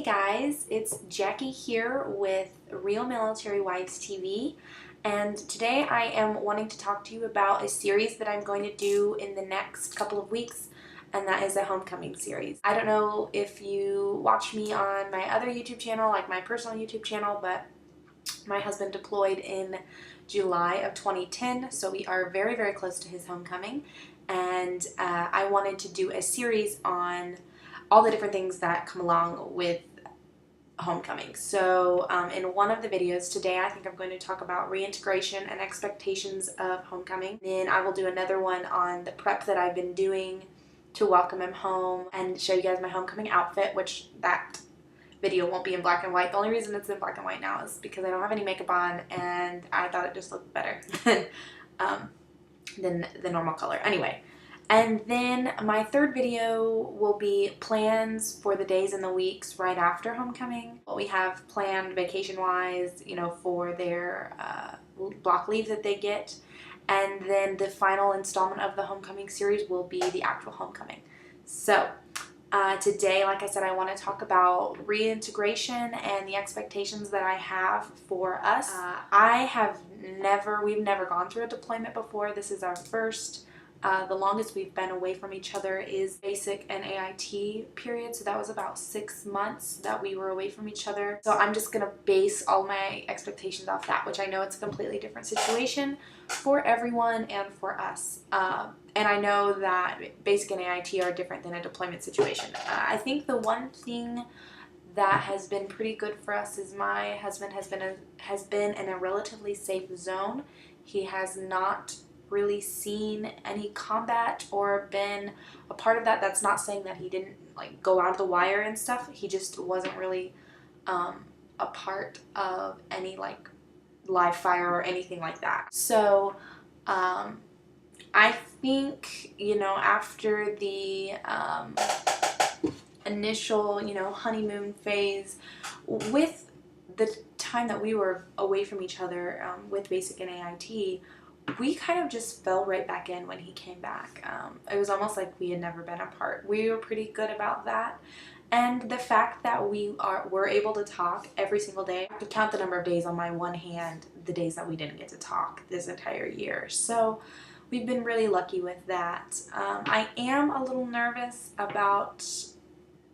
guys, it's Jackie here with Real Military Wives TV, and today I am wanting to talk to you about a series that I'm going to do in the next couple of weeks, and that is a homecoming series. I don't know if you watch me on my other YouTube channel, like my personal YouTube channel, but my husband deployed in July of 2010, so we are very, very close to his homecoming, and I wanted to do a series on all the different things that come along with homecoming. So in one of the videos today, I think I'm going to talk about reintegration and expectations of homecoming. Then I will do another one on the prep that I've been doing to welcome him home and show you guys my homecoming outfit, which that video won't be in black and white. The only reason it's in black and white now is because I don't have any makeup on and I thought it just looked better than the normal color. Anyway. And then my third video will be plans for the days and the weeks right after homecoming. What we have planned vacation-wise, for their block leave that they get. And then the final installment of the homecoming series will be the actual homecoming. So today, like I said, I want to talk about reintegration and the expectations that I have for us. We've never gone through a deployment before. This is our first. The longest we've been away from each other is basic and AIT period, so that was about 6 months that we were away from each other. So I'm just going to base all my expectations off that, which I know it's a completely different situation for everyone and for us. And I know that basic and AIT are different than a deployment situation. I think the one thing that has been pretty good for us is my husband has been in a relatively safe zone. He has not really seen any combat or been a part of that. That's not saying that he didn't go out of the wire and stuff. He just wasn't really a part of any live fire or anything like that. So I think after the initial honeymoon phase, with the time that we were away from each other with basic and AIT, we kind of just fell right back in when he came back. It was almost like we had never been apart. We were pretty good about that. And the fact that we're able to talk every single day. I could count the number of days on my one hand, the days that we didn't get to talk this entire year. So we've been really lucky with that. I am a little nervous about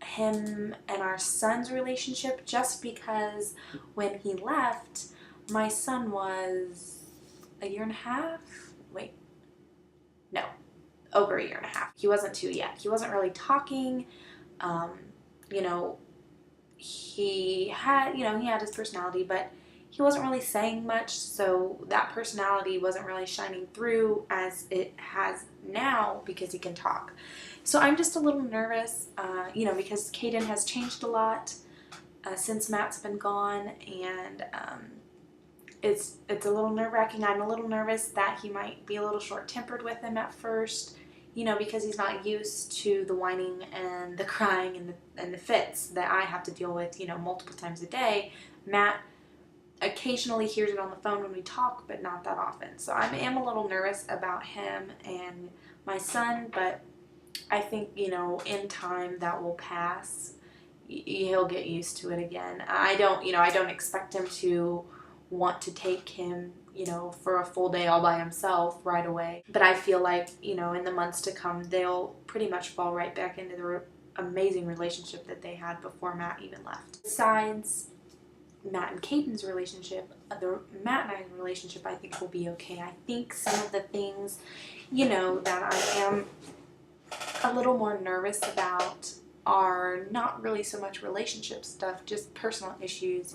him and our son's relationship, just because when he left, my son was a year and a half? Wait, no, over a year and a half. He wasn't 2 yet. He wasn't really talking. He had his personality, but he wasn't really saying much, so that personality wasn't really shining through as it has now because he can talk. So I'm just a little nervous, because Caden has changed a lot since Matt's been gone, and it's a little nerve-wracking. I'm a little nervous that he might be a little short-tempered with him at first, because he's not used to the whining and the crying and the fits that I have to deal with, multiple times a day. Matt occasionally hears it on the phone when we talk, but not that often. So I am a little nervous about him and my son, but I think, in time that will pass. He'll get used to it again. I don't expect him to want to take him, for a full day all by himself right away. But I feel like, in the months to come, they'll pretty much fall right back into the amazing relationship that they had before Matt even left. Besides Matt and Caden's relationship, Matt and I's relationship, I think will be okay. I think some of the things, that I am a little more nervous about are not really so much relationship stuff, just personal issues,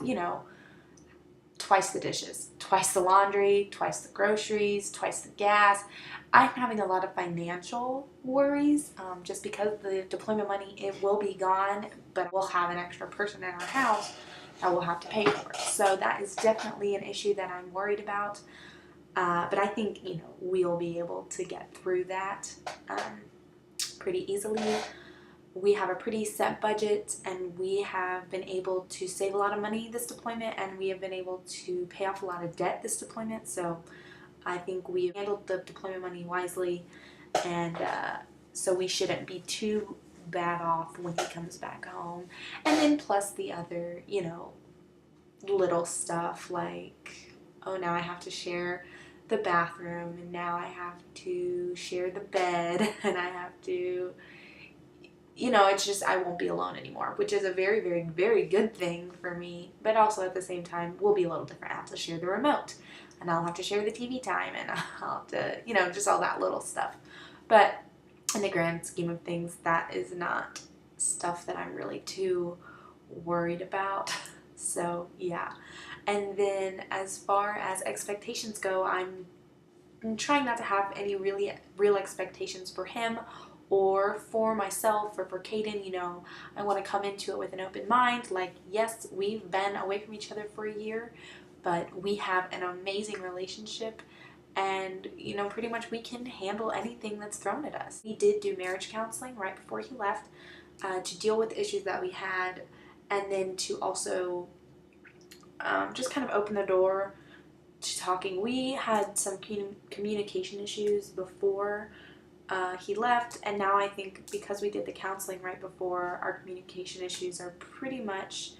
twice the dishes, twice the laundry, twice the groceries, twice the gas. I'm having a lot of financial worries just because the deployment money, it will be gone, but we'll have an extra person in our house that we'll have to pay for. So that is definitely an issue that I'm worried about. But I think, we'll be able to get through that pretty easily. We have a pretty set budget, and we have been able to save a lot of money this deployment, and we have been able to pay off a lot of debt this deployment. So I think we handled the deployment money wisely, and so we shouldn't be too bad off when he comes back home. And then plus the other, little stuff like, oh, now I have to share the bathroom, and now I have to share the bed, and I have to, it's just I won't be alone anymore, which is a very, very, very good thing for me. But also at the same time, we'll be a little different. I have to share the remote, and I'll have to share the TV time, and I'll have to, just all that little stuff. But in the grand scheme of things, that is not stuff that I'm really too worried about. So yeah. And then as far as expectations go, I'm trying not to have any really real expectations for him or for myself or for Caden. I want to come into it with an open mind. Like, yes, we've been away from each other for a year, but we have an amazing relationship, and pretty much we can handle anything that's thrown at us. We did do marriage counseling right before he left to deal with the issues that we had, and then to also just kind of open the door to talking. We had some communication issues before he left, and now I think because we did the counseling right before, our communication issues are pretty much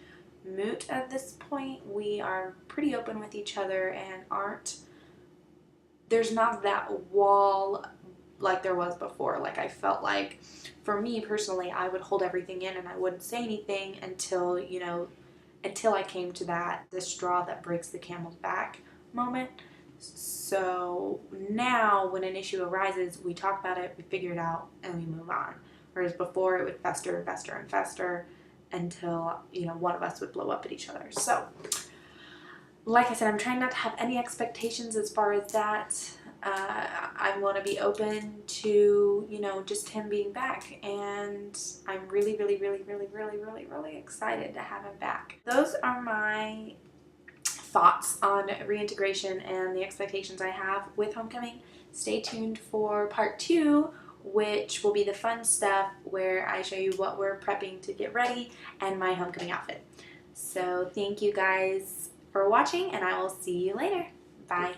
moot at this point. We are pretty open with each other and there's not that wall like there was before. Like, I felt like, for me personally, I would hold everything in and I wouldn't say anything until I came to the straw that breaks the camel's back moment. So now when an issue arises, we talk about it, we figure it out, and we move on. Whereas before, it would fester and fester and fester until, one of us would blow up at each other. So, like I said, I'm trying not to have any expectations as far as that. I want to be open to, just him being back, and I'm really, really, really, really, really, really, really excited to have him back. Those are my thoughts on reintegration and the expectations I have with homecoming. Stay tuned for part 2, which will be the fun stuff where I show you what we're prepping to get ready and my homecoming outfit. So thank you guys for watching, and I will see you later. Bye.